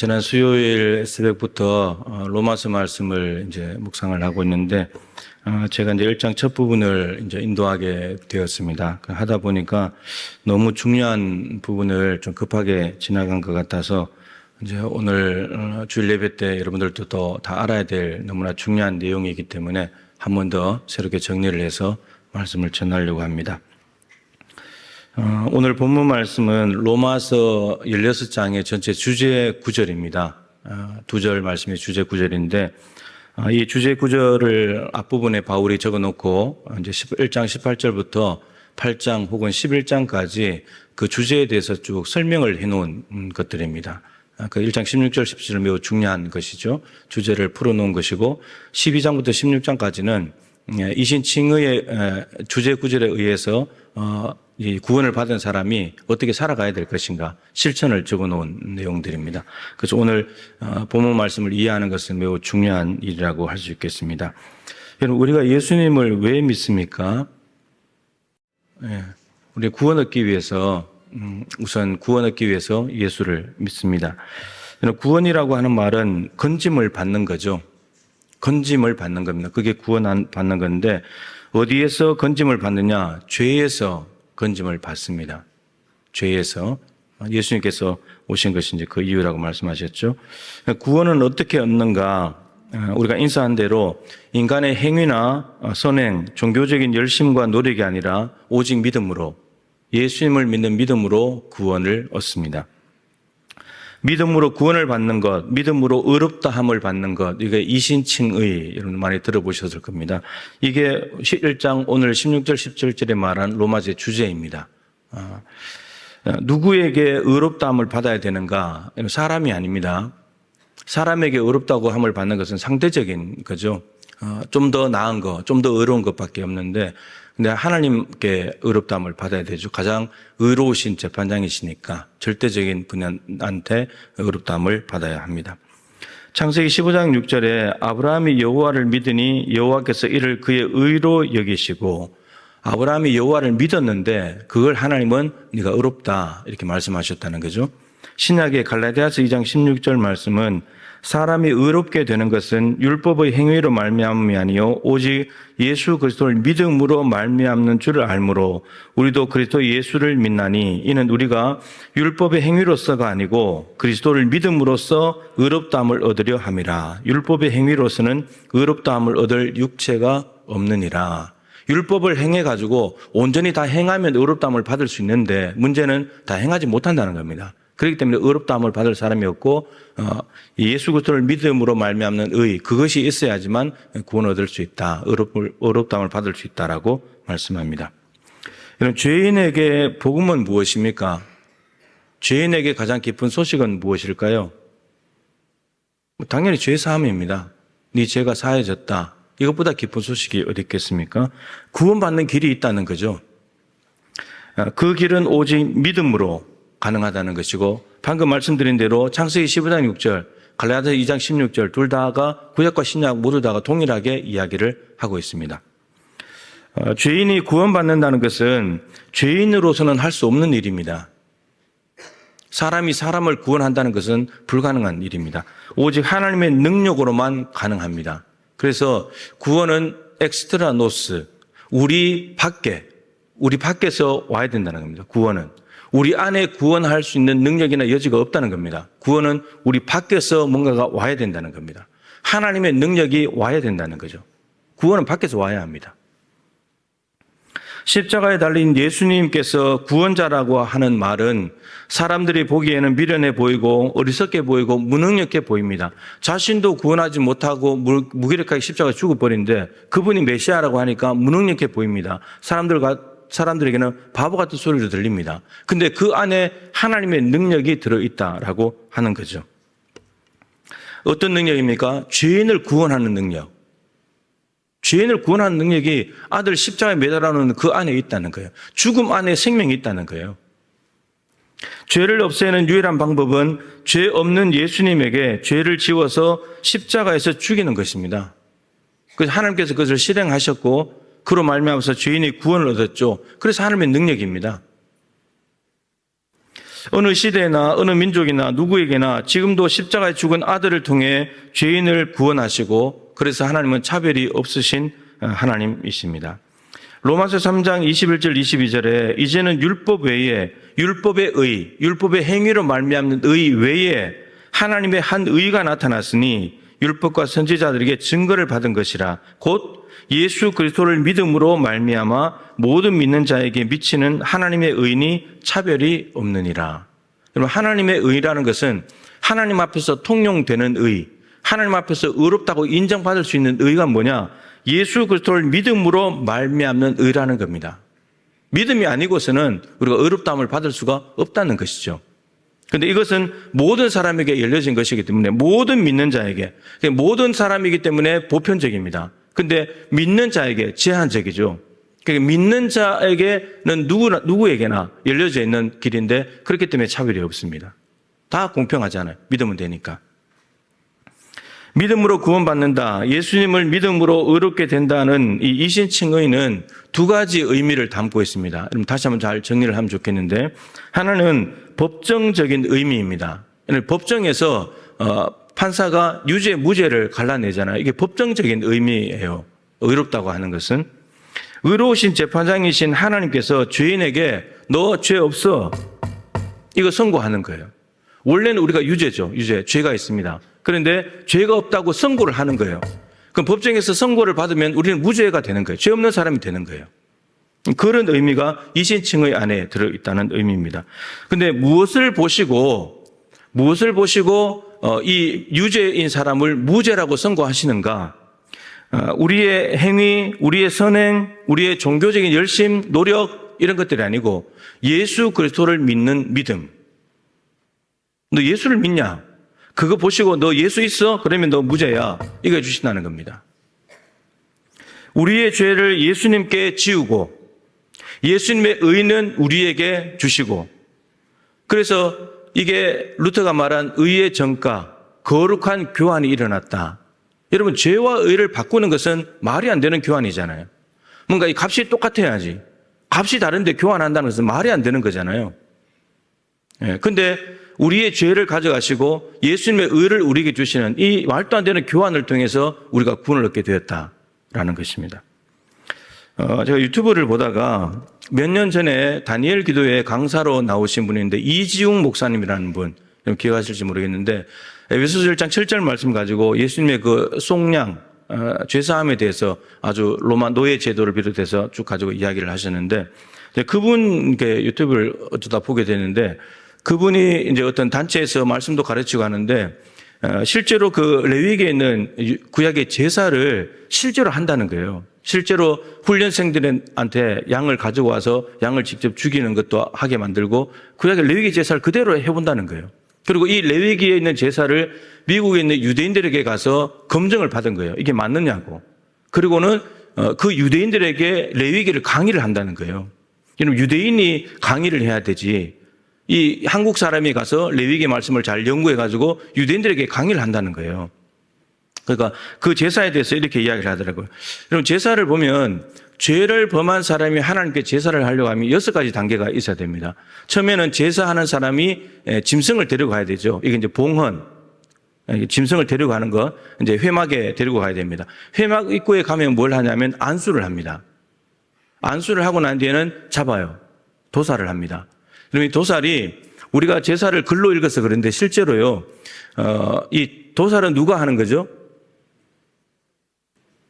지난 수요일 새벽부터 로마서 말씀을 이제 묵상을 하고 있는데 제가 이제 1장 첫 부분을 이제 인도하게 되었습니다. 하다 보니까 너무 중요한 부분을 좀 급하게 지나간 것 같아서 이제 오늘 주일 예배 때 여러분들도 더 다 알아야 될 너무나 중요한 내용이기 때문에 한 번 더 새롭게 정리를 해서 말씀을 전하려고 합니다. 오늘 본문 말씀은 로마서 16장의 전체 주제 구절입니다. 두 절 말씀이 주제 구절인데 이 주제 구절을 앞부분에 바울이 적어놓고 이제 1장 18절부터 8장 혹은 11장까지 그 주제에 대해서 쭉 설명을 해놓은 것들입니다. 그 1장 16절, 17절 매우 중요한 것이죠. 주제를 풀어놓은 것이고 12장부터 16장까지는 이신칭의의 주제 구절에 의해서 이 구원을 받은 사람이 어떻게 살아가야 될 것인가 실천을 적어놓은 내용들입니다. 그래서 오늘 본문 말씀을 이해하는 것은 매우 중요한 일이라고 할 수 있겠습니다. 여러분, 우리가 예수님을 왜 믿습니까? 우리 구원 얻기 위해서 우선 구원 얻기 위해서 예수를 믿습니다. 구원이라고 하는 말은 건짐을 받는 거죠. 건짐을 받는 겁니다. 그게 구원 받는 건데 어디에서 건짐을 받느냐? 죄에서 건짐을 받습니다. 죄에서. 예수님께서 오신 것이 이제 그 이유라고 말씀하셨죠. 구원은 어떻게 얻는가? 우리가 인사한 대로 인간의 행위나 선행, 종교적인 열심과 노력이 아니라 오직 믿음으로, 예수님을 믿는 믿음으로 구원을 얻습니다. 믿음으로 구원을 받는 것, 믿음으로 의롭다함을 받는 것, 이게 이신칭의, 여러분 많이 들어보셨을 겁니다. 이게 1장 오늘 16절, 17절에 말한 로마서의 주제입니다. 누구에게 의롭다함을 받아야 되는가? 사람이 아닙니다. 사람에게 의롭다고 함을 받는 것은 상대적인 거죠. 좀 더 나은 것, 좀 더 의로운 것밖에 없는데, 근데 하나님께 의롭다함을 받아야 되죠. 가장 의로우신 재판장이시니까 절대적인 분한테 의롭다함을 받아야 합니다. 창세기 15장 6절에 아브라함이 여호와를 믿으니 여호와께서 이를 그의 의로 여기시고, 아브라함이 여호와를 믿었는데 그걸 하나님은 네가 의롭다 이렇게 말씀하셨다는 거죠. 신약의 갈라디아서 2장 16절 말씀은 사람이 의롭게 되는 것은 율법의 행위로 말미암음이 아니요 오직 예수 그리스도를 믿음으로 말미암는 줄을 알므로 우리도 그리스도 예수를 믿나니 이는 우리가 율법의 행위로서가 아니고 그리스도를 믿음으로써 의롭다함을 얻으려 함이라. 율법의 행위로서는 의롭다함을 얻을 육체가 없느니라. 율법을 행해가지고 온전히 다 행하면 의롭다함을 받을 수 있는데 문제는 다 행하지 못한다는 겁니다. 그렇기 때문에 의롭다함을 받을 사람이 없고 예수 그리스도를 믿음으로 말미암는 의, 그것이 있어야지만 구원을 얻을 수 있다. 의롭다함을 받을 수 있다라고 말씀합니다. 여러분, 죄인에게 복음은 무엇입니까? 죄인에게 가장 기쁜 소식은 무엇일까요? 당연히 죄 사함입니다. 네 죄가 사해졌다. 이것보다 기쁜 소식이 어디 있겠습니까? 구원받는 길이 있다는 거죠. 그 길은 오직 믿음으로 가능하다는 것이고, 방금 말씀드린 대로 창세기 15장 6절, 갈라디아서 2장 16절 둘 다가 구약과 신약 모두 다가 동일하게 이야기를 하고 있습니다. 죄인이 구원받는다는 것은 죄인으로서는 할 수 없는 일입니다. 사람이 사람을 구원한다는 것은 불가능한 일입니다. 오직 하나님의 능력으로만 가능합니다. 그래서 구원은 엑스트라노스, 우리 밖에서 와야 된다는 겁니다. 구원은. 우리 안에 구원할 수 있는 능력이나 여지가 없다는 겁니다. 구원은 우리 밖에서 뭔가가 와야 된다는 겁니다. 하나님의 능력이 와야 된다는 거죠. 구원은 밖에서 와야 합니다. 십자가에 달린 예수님께서 구원자라고 하는 말은 사람들이 보기에는 미련해 보이고 어리석게 보이고 무능력해 보입니다. 자신도 구원하지 못하고 무기력하게 십자가에 죽어버린데 그분이 메시아라고 하니까 무능력해 보입니다. 사람들에게는 바보 같은 소리로 들립니다. 근데 그 안에 하나님의 능력이 들어있다라고 하는 거죠. 어떤 능력입니까? 죄인을 구원하는 능력. 죄인을 구원하는 능력이 아들 십자가에 매달아놓은 그 안에 있다는 거예요. 죽음 안에 생명이 있다는 거예요. 죄를 없애는 유일한 방법은 죄 없는 예수님에게 죄를 지워서 십자가에서 죽이는 것입니다. 그래서 하나님께서 그것을 실행하셨고 그로 말미암아서 죄인이 구원을 얻었죠. 그래서 하나님의 능력입니다. 어느 시대나 어느 민족이나 누구에게나 지금도 십자가에 죽은 아들을 통해 죄인을 구원하시고 그래서 하나님은 차별이 없으신 하나님이십니다. 로마서 3장 21절 22절에 이제는 율법 외에 율법의 의, 율법의 행위로 말미암는 의 외에 하나님의 한 의가 나타났으니 율법과 선지자들에게 증거를 받은 것이라 곧 예수 그리스도를 믿음으로 말미암아 모든 믿는 자에게 미치는 하나님의 의니 차별이 없느니라. 여러분, 하나님의 의라는 것은 하나님 앞에서 통용되는 의, 하나님 앞에서 의롭다고 인정받을 수 있는 의가 뭐냐? 예수 그리스도를 믿음으로 말미암는 의라는 겁니다. 믿음이 아니고서는 우리가 의롭다함을 받을 수가 없다는 것이죠. 그런데 이것은 모든 사람에게 열려진 것이기 때문에 모든 믿는 자에게, 모든 사람이기 때문에 보편적입니다. 근데 믿는 자에게 제한적이죠. 그러니까 믿는 자에게는 누구에게나 열려져 있는 길인데 그렇기 때문에 차별이 없습니다. 다 공평하잖아요. 믿으면 되니까. 믿음으로 구원받는다. 예수님을 믿음으로 의롭게 된다는 이 이신칭의는 두 가지 의미를 담고 있습니다. 그럼 다시 한번 잘 정리를 하면 좋겠는데, 하나는 법정적인 의미입니다. 법정에서 판사가 유죄, 무죄를 갈라내잖아요. 이게 법정적인 의미예요. 의롭다고 하는 것은. 의로우신 재판장이신 하나님께서 죄인에게 너 죄 없어, 이거 선고하는 거예요. 원래는 우리가 유죄죠. 유죄, 죄가 있습니다. 그런데 죄가 없다고 선고를 하는 거예요. 그럼 법정에서 선고를 받으면 우리는 무죄가 되는 거예요. 죄 없는 사람이 되는 거예요. 그런 의미가 이신칭의 안에 들어있다는 의미입니다. 근데 무엇을 보시고 이 유죄인 사람을 무죄라고 선고하시는가? 우리의 행위, 우리의 선행, 우리의 종교적인 열심, 노력 이런 것들이 아니고 예수 그리스도를 믿는 믿음. 너 예수를 믿냐? 그거 보시고 너 예수 있어? 그러면 너 무죄야. 이거 해주신다는 겁니다. 우리의 죄를 예수님께 지우고 예수님의 의는 우리에게 주시고, 그래서 이게 루터가 말한 의의 정가, 거룩한 교환이 일어났다. 여러분, 죄와 의를 바꾸는 것은 말이 안 되는 교환이잖아요. 뭔가 이 값이 똑같아야지. 값이 다른데 교환한다는 것은 말이 안 되는 거잖아요. 근데 우리의 죄를 가져가시고 예수님의 의를 우리에게 주시는 이 말도 안 되는 교환을 통해서 우리가 구원을 얻게 되었다라는 것입니다. 제가 유튜브를 보다가 몇 년 전에 다니엘 기도회 강사로 나오신 분인데 이지웅 목사님이라는 분, 기억하실지 모르겠는데 에베소서 1장 7절 말씀 가지고 예수님의 그 속량, 죄사함에 대해서 아주 로마 노예 제도를 비롯해서 쭉 가지고 이야기를 하셨는데, 그분 유튜브를 어쩌다 보게 되는데 그분이 이제 어떤 단체에서 말씀도 가르치고 하는데 실제로 그 레위기에 있는 구약의 제사를 실제로 한다는 거예요. 실제로 훈련생들한테 양을 가지고 와서 양을 직접 죽이는 것도 하게 만들고 구약의 레위기 제사를 그대로 해본다는 거예요. 그리고 이 레위기에 있는 제사를 미국에 있는 유대인들에게 가서 검증을 받은 거예요. 이게 맞느냐고. 그리고는 그 유대인들에게 레위기를 강의를 한다는 거예요. 여러분, 유대인이 강의를 해야 되지. 이 한국 사람이 가서 레위기 말씀을 잘 연구해가지고 유대인들에게 강의를 한다는 거예요. 그러니까 그 제사에 대해서 이렇게 이야기를 하더라고요. 여러분, 제사를 보면 죄를 범한 사람이 하나님께 제사를 하려고 하면 6가지 단계가 있어야 됩니다. 처음에는 제사하는 사람이 짐승을 데리고 가야 되죠. 이게 이제 봉헌, 짐승을 데리고 가는 거, 이제 회막에 데리고 가야 됩니다. 회막 입구에 가면 뭘 하냐면 안수를 합니다. 안수를 하고 난 뒤에는 잡아요. 도살을 합니다. 그럼 이 도살이 우리가 제사를 글로 읽어서 그런데 실제로요, 이 도살은 누가 하는 거죠?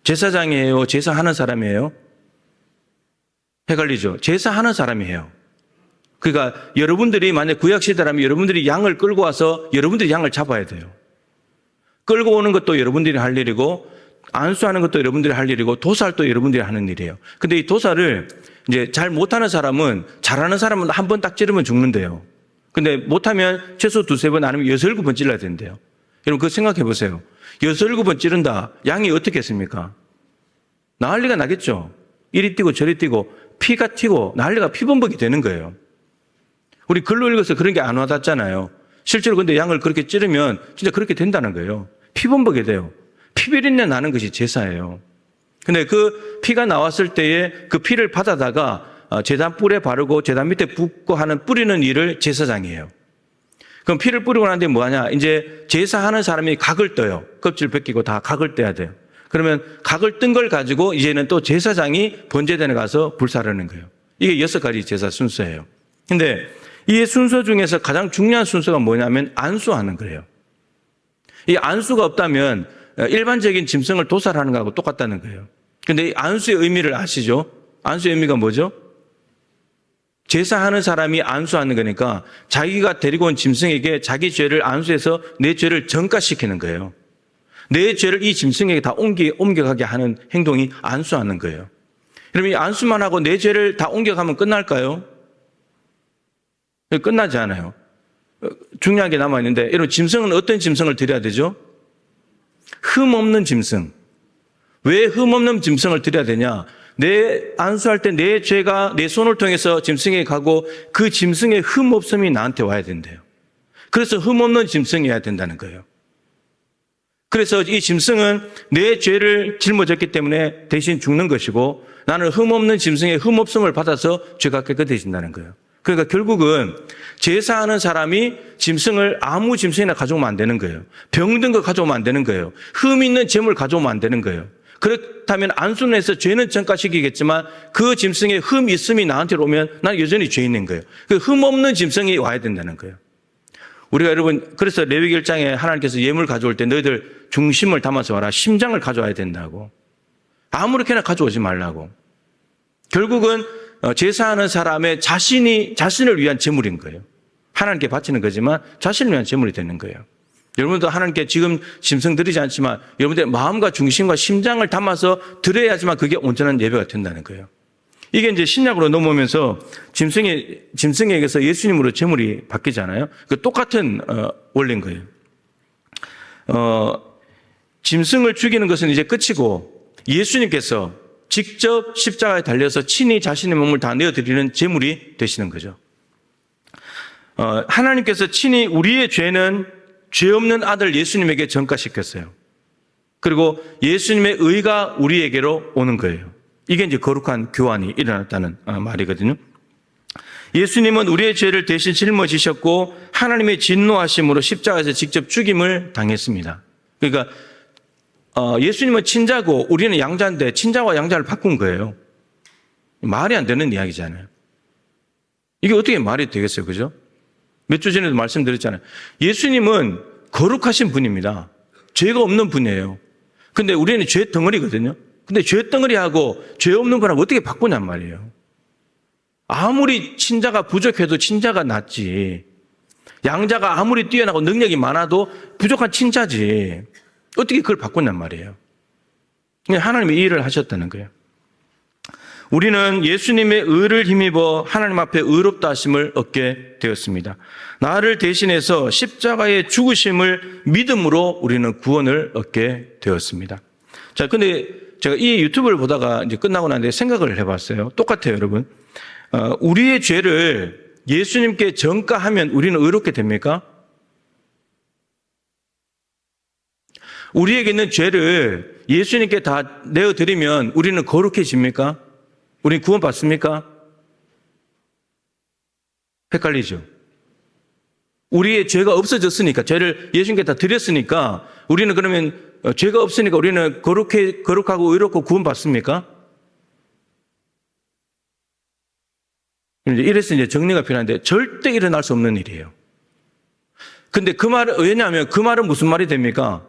제사장이에요? 제사하는 사람이에요? 헷갈리죠? 제사하는 사람이 해요. 그러니까 여러분들이 만약 구약시대라면 여러분들이 양을 끌고 와서 여러분들이 양을 잡아야 돼요. 끌고 오는 것도 여러분들이 할 일이고 안수하는 것도 여러분들이 할 일이고 도살도 여러분들이 하는 일이에요. 근데 이 도살을 이제 잘 못하는 사람은, 잘하는 사람은 한 번 딱 찌르면 죽는데요. 근데 못하면 최소 2-3번 아니면 6, 7번 찔러야 된대요. 여러분, 그거 생각해 보세요. 6, 7번 찌른다. 양이 어떻게 했습니까? 난리가 나겠죠. 이리 뛰고 저리 뛰고 피가 튀고 난리가 피범벅이 되는 거예요. 우리 글로 읽어서 그런 게 안 와닿잖아요. 실제로 근데 양을 그렇게 찌르면 진짜 그렇게 된다는 거예요. 피범벅이 돼요. 피비린내 나는 것이 제사예요. 근데 그 피가 나왔을 때에 그 피를 받아다가 제단 뿔에 바르고 제단 밑에 붓고 하는 뿌리는 일을 제사장이에요. 그럼 피를 뿌리고 난 뒤에 뭐하냐? 이제 제사하는 사람이 각을 떠요. 껍질 벗기고 다 각을 떼야 돼요. 그러면 각을 뜬 걸 가지고 이제는 또 제사장이 번제단에 가서 불사르는 거예요. 이게 6가지 제사 순서예요. 근데 이 순서 중에서 가장 중요한 순서가 뭐냐면 안수하는 거예요. 이 안수가 없다면 일반적인 짐승을 도살하는 거하고 똑같다는 거예요. 근데 이 안수의 의미를 아시죠? 안수의 의미가 뭐죠? 제사하는 사람이 안수하는 거니까 자기가 데리고 온 짐승에게 자기 죄를 안수해서 내 죄를 전가시키는 거예요. 내 죄를 이 짐승에게 다 옮겨가게 하는 행동이 안수하는 거예요. 그러면 이 안수만 하고 내 죄를 다 옮겨가면 끝날까요? 끝나지 않아요. 중요한 게 남아있는데, 이런 짐승은 어떤 짐승을 드려야 되죠? 흠없는 짐승. 왜 흠없는 짐승을 드려야 되냐? 내 안수할 때 내 죄가 내 손을 통해서 짐승에게 가고 그 짐승의 흠없음이 나한테 와야 된대요. 그래서 흠없는 짐승이어야 된다는 거예요. 그래서 이 짐승은 내 죄를 짊어졌기 때문에 대신 죽는 것이고 나는 흠없는 짐승의 흠없음을 받아서 죄가 깨끗해진다는 거예요. 그러니까 결국은 제사하는 사람이 짐승을 아무 짐승이나 가져오면 안 되는 거예요. 병든 거 가져오면 안 되는 거예요. 흠 있는 재물 가져오면 안 되는 거예요. 그렇다면 안수는 해서 죄는 전가시키겠지만 그 짐승의 흠 있음이 나한테 오면 난 여전히 죄 있는 거예요. 그 흠 없는 짐승이 와야 된다는 거예요. 우리가 여러분 그래서 레위기 1장에 하나님께서 예물 가져올 때 너희들 중심을 담아서 와라. 심장을 가져와야 된다고. 아무렇게나 가져오지 말라고. 결국은 제사하는 사람의 자신을 위한 제물인 거예요. 하나님께 바치는 거지만 자신을 위한 제물이 되는 거예요. 여러분도 하나님께 지금 짐승 드리지 않지만 여러분들의 마음과 중심과 심장을 담아서 드려야지만 그게 온전한 예배가 된다는 거예요. 이게 이제 신약으로 넘어오면서 짐승에게서 예수님으로 제물이 바뀌잖아요. 그 똑같은 원리인 거예요. 짐승을 죽이는 것은 이제 끝이고 예수님께서 직접 십자가에 달려서 친히 자신의 몸을 다 내어드리는 제물이 되시는 거죠. 하나님께서 친히 우리의 죄는 죄 없는 아들 예수님에게 전가시켰어요. 그리고 예수님의 의가 우리에게로 오는 거예요. 이게 이제 거룩한 교환이 일어났다는 말이거든요. 예수님은 우리의 죄를 대신 짊어지셨고 하나님의 진노하심으로 십자가에서 직접 죽임을 당했습니다. 그러니까 예수님은 친자고 우리는 양자인데 친자와 양자를 바꾼 거예요. 말이 안 되는 이야기잖아요. 이게 어떻게 말이 되겠어요, 그죠? 몇 주 전에도 말씀드렸잖아요. 예수님은 거룩하신 분입니다. 죄가 없는 분이에요. 근데 우리는 죄 덩어리거든요. 근데 죄 덩어리하고 죄 없는 거랑 어떻게 바꾸냔 말이에요. 아무리 친자가 부족해도 친자가 낫지. 양자가 아무리 뛰어나고 능력이 많아도 부족한 친자지. 어떻게 그걸 바꾸냔 말이에요. 하나님이 이 일을 하셨다는 거예요. 우리는 예수님의 의를 힘입어 하나님 앞에 의롭다 하심을 얻게 되었습니다. 나를 대신해서 십자가의 죽으심을 믿음으로 우리는 구원을 얻게 되었습니다. 자, 근데 제가 이 유튜브를 보다가 이제 끝나고 나는데 생각을 해봤어요. 똑같아요, 여러분. 우리의 죄를 예수님께 전가하면 우리는 의롭게 됩니까? 우리에게 있는 죄를 예수님께 다 내어드리면 우리는 거룩해집니까? 우리는 구원받습니까? 헷갈리죠? 우리의 죄가 없어졌으니까, 죄를 예수님께 다 드렸으니까, 우리는 그러면 죄가 없으니까 우리는 거룩하고 의롭고 구원받습니까? 이래서 이제 정리가 필요한데, 절대 일어날 수 없는 일이에요. 근데 그 말은, 왜냐하면 그 말은 무슨 말이 됩니까?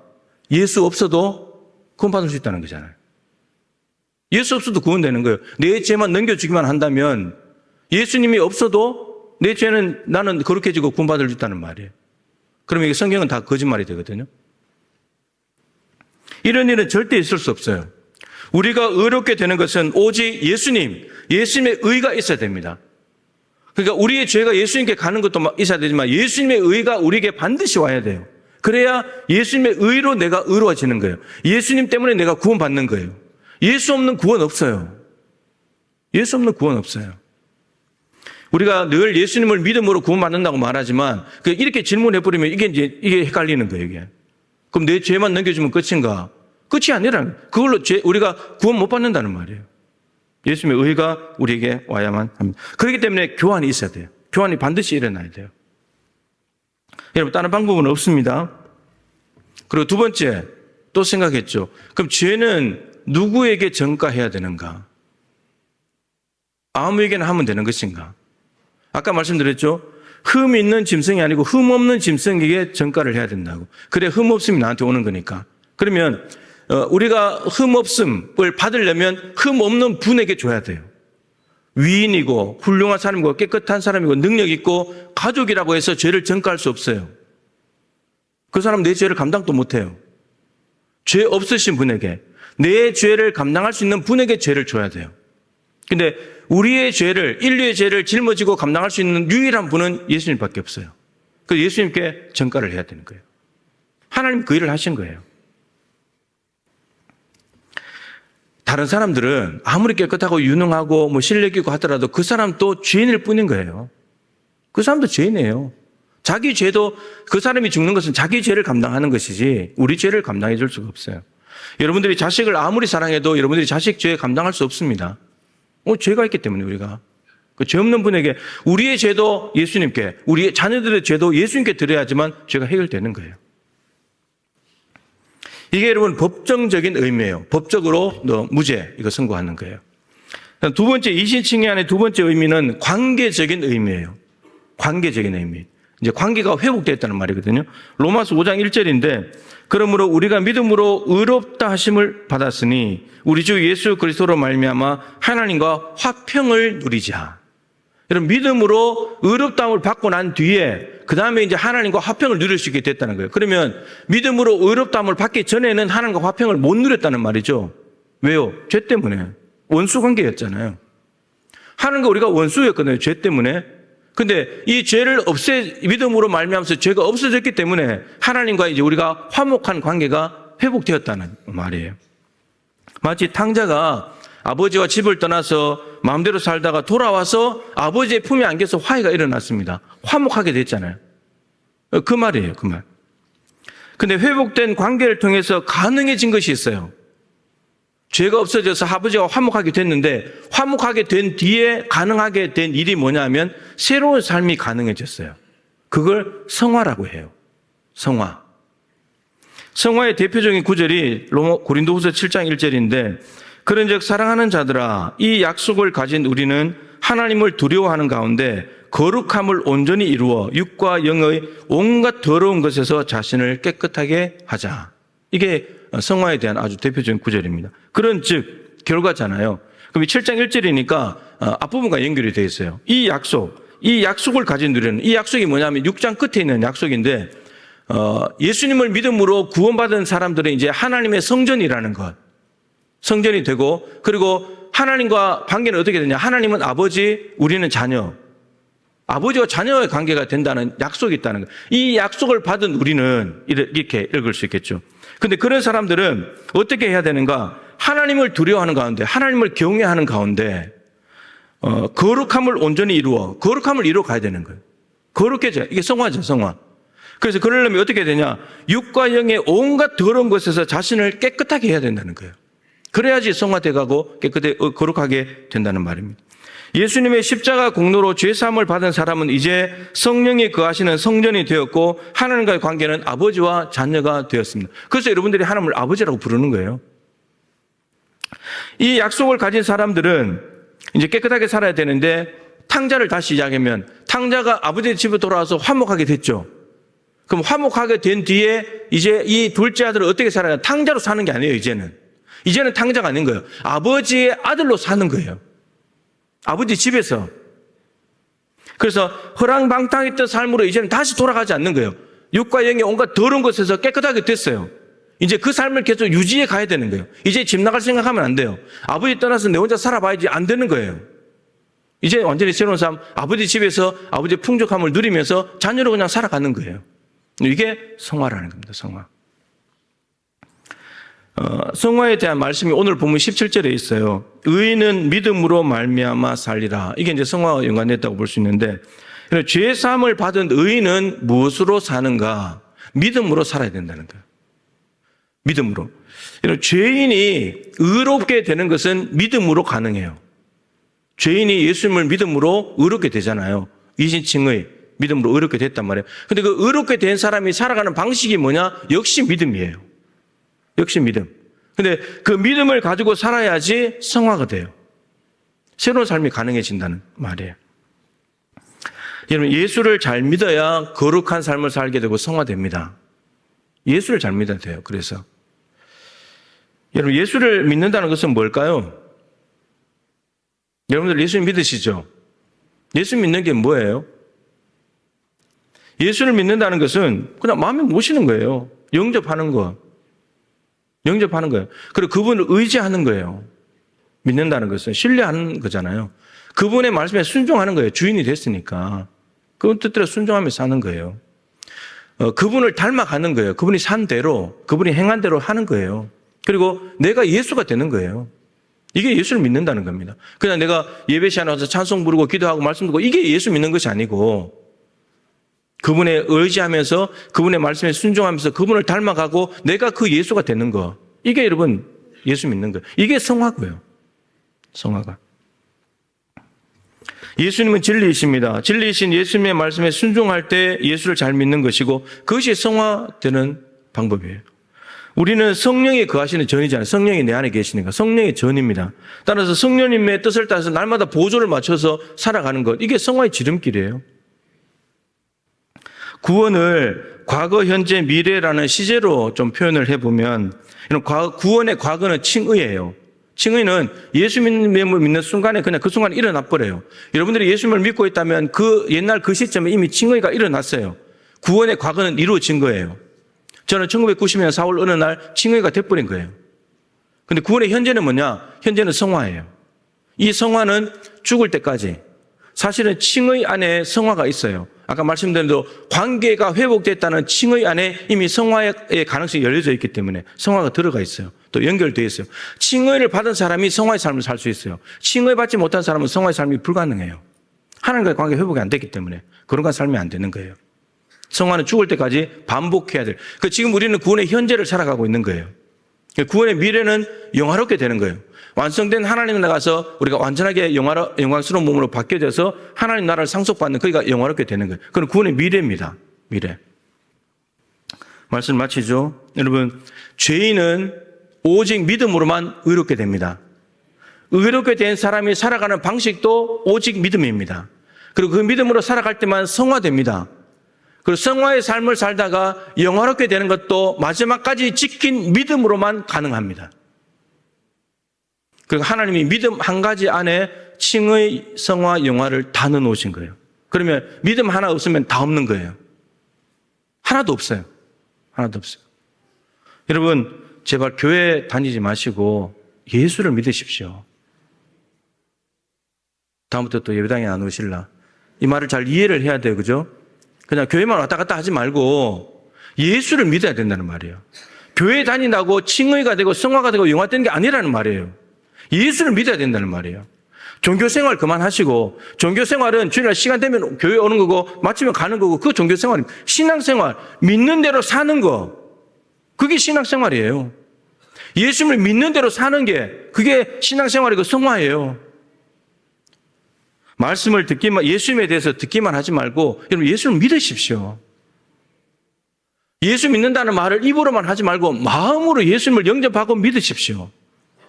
예수 없어도 구원받을 수 있다는 거잖아요. 예수 없어도 구원되는 거예요. 내 죄만 넘겨주기만 한다면 예수님이 없어도 내 죄는 나는 거룩해지고 구원받을 수 있다는 말이에요. 그러면 이게 성경은 다 거짓말이 되거든요. 이런 일은 절대 있을 수 없어요. 우리가 의롭게 되는 것은 오직 예수님의 의가 있어야 됩니다. 그러니까 우리의 죄가 예수님께 가는 것도 있어야 되지만 예수님의 의가 우리에게 반드시 와야 돼요. 그래야 예수님의 의로 내가 의로워지는 거예요. 예수님 때문에 내가 구원받는 거예요. 예수 없는 구원 없어요. 예수 없는 구원 없어요. 우리가 늘 예수님을 믿음으로 구원받는다고 말하지만 이렇게 질문해버리면 이게 헷갈리는 거예요, 이게. 그럼 내 죄만 넘겨주면 끝인가? 끝이 아니라 그걸로 우리가 구원 못 받는다는 말이에요. 예수님의 의가 우리에게 와야만 합니다. 그렇기 때문에 교환이 있어야 돼요. 교환이 반드시 일어나야 돼요. 여러분, 다른 방법은 없습니다. 그리고 두 번째, 또 생각했죠. 그럼 죄는 누구에게 전가해야 되는가? 아무에게나 하면 되는 것인가? 아까 말씀드렸죠. 흠 있는 짐승이 아니고 흠 없는 짐승에게 전가를 해야 된다고. 그래, 흠 없음이 나한테 오는 거니까. 그러면 우리가 흠 없음을 받으려면 흠 없는 분에게 줘야 돼요. 위인이고 훌륭한 사람이고 깨끗한 사람이고 능력 있고 가족이라고 해서 죄를 전가할 수 없어요. 그 사람 내 죄를 감당도 못해요. 죄 없으신 분에게, 내 죄를 감당할 수 있는 분에게 죄를 줘야 돼요. 근데 우리의 죄를, 인류의 죄를 짊어지고 감당할 수 있는 유일한 분은 예수님밖에 없어요. 그래서 예수님께 전가를 해야 되는 거예요. 하나님 그 일을 하신 거예요. 다른 사람들은 아무리 깨끗하고 유능하고 뭐 실력 있고 하더라도 그 사람 또 죄인일 뿐인 거예요. 그 사람도 죄인이에요. 자기 죄도, 그 사람이 죽는 것은 자기 죄를 감당하는 것이지 우리 죄를 감당해 줄 수가 없어요. 여러분들이 자식을 아무리 사랑해도 여러분들이 자식 죄 감당할 수 없습니다. 죄가 있기 때문에 우리가. 그 죄 없는 분에게 우리의 죄도 예수님께, 우리의 자녀들의 죄도 예수님께 드려야지만 죄가 해결되는 거예요. 이게 여러분 법정적인 의미예요. 법적으로 너 무죄 이거 선고하는 거예요. 두 번째, 이신칭의안의 두 번째 의미는 관계적인 의미예요. 관계적인 의미. 이제 관계가 회복됐다는 말이거든요. 로마서 5장 1절인데 그러므로 우리가 믿음으로 의롭다 하심을 받았으니 우리 주 예수 그리스도로 말미암아 하나님과 화평을 누리자. 여러분, 믿음으로 의롭다함을 받고 난 뒤에 그 다음에 이제 하나님과 화평을 누릴 수 있게 됐다는 거예요. 그러면 믿음으로 의롭다함을 받기 전에는 하나님과 화평을 못 누렸다는 말이죠. 왜요? 죄 때문에. 원수 관계였잖아요. 하나님과 우리가 원수였거든요. 죄 때문에. 근데 이 죄를 믿음으로 말미암아서 죄가 없어졌기 때문에 하나님과 이제 우리가 화목한 관계가 회복되었다는 말이에요. 마치 탕자가 아버지와 집을 떠나서 마음대로 살다가 돌아와서 아버지의 품에 안겨서 화해가 일어났습니다. 화목하게 됐잖아요. 그 말이에요, 그 말. 근데 회복된 관계를 통해서 가능해진 것이 있어요. 죄가 없어져서 아버지와 화목하게 됐는데 화목하게 된 뒤에 가능하게 된 일이 뭐냐면 새로운 삶이 가능해졌어요. 그걸 성화라고 해요. 성화. 성화의 대표적인 구절이 고린도후서 7장 1절인데 그런즉 사랑하는 자들아 이 약속을 가진 우리는 하나님을 두려워하는 가운데 거룩함을 온전히 이루어 육과 영의 온갖 더러운 것에서 자신을 깨끗하게 하자. 이게 성화에 대한 아주 대표적인 구절입니다. 그런즉 결과잖아요. 그럼 이 7장 1절이니까 앞부분과 연결이 되어 있어요. 이 약속을 가진 우리는, 이 약속이 뭐냐면 6장 끝에 있는 약속인데 예수님을 믿음으로 구원받은 사람들은 이제 하나님의 성전이라는 것, 성전이 되고, 그리고 하나님과 관계는 어떻게 되냐? 하나님은 아버지, 우리는 자녀. 아버지와 자녀의 관계가 된다는 약속이 있다는 거예요. 이 약속을 받은 우리는 이렇게 읽을 수 있겠죠. 근데 그런 사람들은 어떻게 해야 되는가? 하나님을 두려워하는 가운데, 하나님을 경외하는 가운데 거룩함을 온전히 이루어, 거룩함을 이루어 가야 되는 거예요. 거룩해져. 이게 성화죠, 성화. 그래서 그러려면 어떻게 되냐? 육과 영의 온갖 더러운 것에서 자신을 깨끗하게 해야 된다는 거예요. 그래야지 성화돼 가고 깨끗하게 거룩하게 된다는 말입니다. 예수님의 십자가 공로로 죄사함을 받은 사람은 이제 성령이 거하시는 성전이 되었고 하나님과의 관계는 아버지와 자녀가 되었습니다. 그래서 여러분들이 하나님을 아버지라고 부르는 거예요. 이 약속을 가진 사람들은 이제 깨끗하게 살아야 되는데 탕자를 다시 이야기하면 탕자가 아버지의 집에 돌아와서 화목하게 됐죠. 그럼 화목하게 된 뒤에 이제 이 둘째 아들을 어떻게 살아야? 탕자로 사는 게 아니에요, 이제는 탕자가 아닌 거예요. 아버지의 아들로 사는 거예요. 아버지 집에서. 그래서 허랑방탕했던 삶으로 이제는 다시 돌아가지 않는 거예요. 육과 영의 온갖 더러운 것에서 깨끗하게 됐어요. 이제 그 삶을 계속 유지해 가야 되는 거예요. 이제 집 나갈 생각하면 안 돼요. 아버지 떠나서 내 혼자 살아봐야지 안 되는 거예요. 이제 완전히 새로운 삶, 아버지 집에서 아버지의 풍족함을 누리면서 자녀로 그냥 살아가는 거예요. 이게 성화라는 겁니다, 성화. 성화에 대한 말씀이 오늘 보면 17절에 있어요. 의인은 믿음으로 말미암아 살리라. 이게 이제 성화와 연관됐다고 볼 수 있는데, 죄 사함을 받은 의인은 무엇으로 사는가? 믿음으로 살아야 된다는 거예요. 믿음으로. 죄인이 의롭게 되는 것은 믿음으로 가능해요. 죄인이 예수님을 믿음으로 의롭게 되잖아요. 이신칭의 믿음으로 의롭게 됐단 말이에요. 근데 그 의롭게 된 사람이 살아가는 방식이 뭐냐? 역시 믿음이에요. 역시 믿음. 근데 그 믿음을 가지고 살아야지 성화가 돼요. 새로운 삶이 가능해진다는 말이에요. 여러분, 예수를 잘 믿어야 거룩한 삶을 살게 되고 성화됩니다. 예수를 잘 믿어야 돼요. 그래서 여러분, 예수를 믿는다는 것은 뭘까요? 여러분들 예수 믿으시죠? 예수 믿는 게 뭐예요? 예수를 믿는다는 것은 그냥 마음에 모시는 거예요. 영접하는 거. 영접하는 거예요. 그리고 그분을 의지하는 거예요. 믿는다는 것은 신뢰하는 거잖아요. 그분의 말씀에 순종하는 거예요. 주인이 됐으니까. 그분 뜻대로 순종하며 사는 거예요. 그분을 닮아가는 거예요. 그분이 산 대로, 그분이 행한 대로 하는 거예요. 그리고 내가 예수가 되는 거예요. 이게 예수를 믿는다는 겁니다. 그냥 내가 예배 시간에 와서 찬송 부르고 기도하고 말씀 듣고 이게 예수 믿는 것이 아니고 그분에 의지하면서 그분의 말씀에 순종하면서 그분을 닮아가고 내가 그 예수가 되는 거. 이게 여러분 예수 믿는 거예요. 이게 성화고요. 성화가. 예수님은 진리이십니다. 진리이신 예수님의 말씀에 순종할 때 예수를 잘 믿는 것이고 그것이 성화되는 방법이에요. 우리는 성령이 거하시는 전이잖아요. 성령이 내 안에 계시니까. 성령의 전입니다. 따라서 성령님의 뜻을 따라서 날마다 보조를 맞춰서 살아가는 것. 이게 성화의 지름길이에요. 구원을 과거, 현재, 미래라는 시제로 좀 표현을 해보면 구원의 과거는 칭의예요. 칭의는 예수 믿는 순간에 그냥 그 순간에 일어나 버려요. 여러분들이 예수님을 믿고 있다면 그 옛날 그 시점에 이미 칭의가 일어났어요. 구원의 과거는 이루어진 거예요. 저는 1990년 4월 어느 날 칭의가 돼버린 거예요. 근데 구원의 현재는 뭐냐? 현재는 성화예요. 이 성화는 죽을 때까지. 사실은 칭의 안에 성화가 있어요. 아까 말씀드린 대로 관계가 회복됐다는 칭의 안에 이미 성화의 가능성이 열려져 있기 때문에 성화가 들어가 있어요. 또 연결되어 있어요. 칭의를 받은 사람이 성화의 삶을 살 수 있어요. 칭의 받지 못한 사람은 성화의 삶이 불가능해요. 하나님과의 관계 회복이 안 됐기 때문에 그런 삶이 안 되는 거예요. 성화는 죽을 때까지 반복해야 돼요. 지금 우리는 구원의 현재를 살아가고 있는 거예요. 구원의 미래는 영화롭게 되는 거예요. 완성된 하나님 나가서 우리가 완전하게 영광스러운 몸으로 바뀌어져서 하나님 나라를 상속받는 거기가 영화롭게 되는 거예요. 그건 구원의 미래입니다. 미래. 말씀 마치죠. 여러분, 죄인은 오직 믿음으로만 의롭게 됩니다. 의롭게 된 사람이 살아가는 방식도 오직 믿음입니다. 그리고 그 믿음으로 살아갈 때만 성화됩니다. 그리고 성화의 삶을 살다가 영화롭게 되는 것도 마지막까지 지킨 믿음으로만 가능합니다. 그리고 하나님이 믿음 한 가지 안에 칭의, 성화, 영화를 다 넣어놓으신 거예요. 그러면 믿음 하나 없으면 다 없는 거예요. 하나도 없어요. 하나도 없어요. 여러분, 제발 교회 다니지 마시고 예수를 믿으십시오. 다음부터 또 예배당에 안 오실라. 이 말을 잘 이해를 해야 돼요. 그죠? 그냥 교회만 왔다 갔다 하지 말고 예수를 믿어야 된다는 말이에요. 교회 다닌다고 칭의가 되고 성화가 되고 영화되는 게 아니라는 말이에요. 예수를 믿어야 된다는 말이에요. 종교생활 그만하시고 종교생활은 주일날 시간 되면 교회 오는 거고 마치면 가는 거고 그 종교생활입니다. 신앙생활, 믿는 대로 사는 거 그게 신앙생활이에요. 예수를 믿는 대로 사는 게 그게 신앙생활이고 성화예요. 말씀을 듣기만, 예수님에 대해서 듣기만 하지 말고 여러분 예수를 믿으십시오. 예수 믿는다는 말을 입으로만 하지 말고 마음으로 예수님을 영접하고 믿으십시오.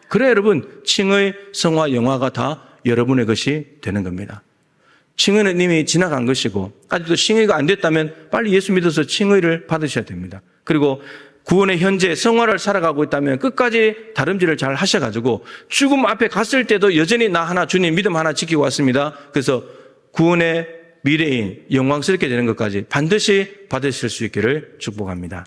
그래 여러분 칭의, 성화, 영화가 다 여러분의 것이 되는 겁니다. 칭의는 이미 지나간 것이고 아직도 칭의가 안 됐다면 빨리 예수 믿어서 칭의를 받으셔야 됩니다. 그리고 구원의 현재 성화를 살아가고 있다면 끝까지 다름질을 잘 하셔가지고 죽음 앞에 갔을 때도 여전히 나 하나 주님 믿음 하나 지키고 왔습니다. 그래서 구원의 미래인 영광스럽게 되는 것까지 반드시 받으실 수 있기를 축복합니다.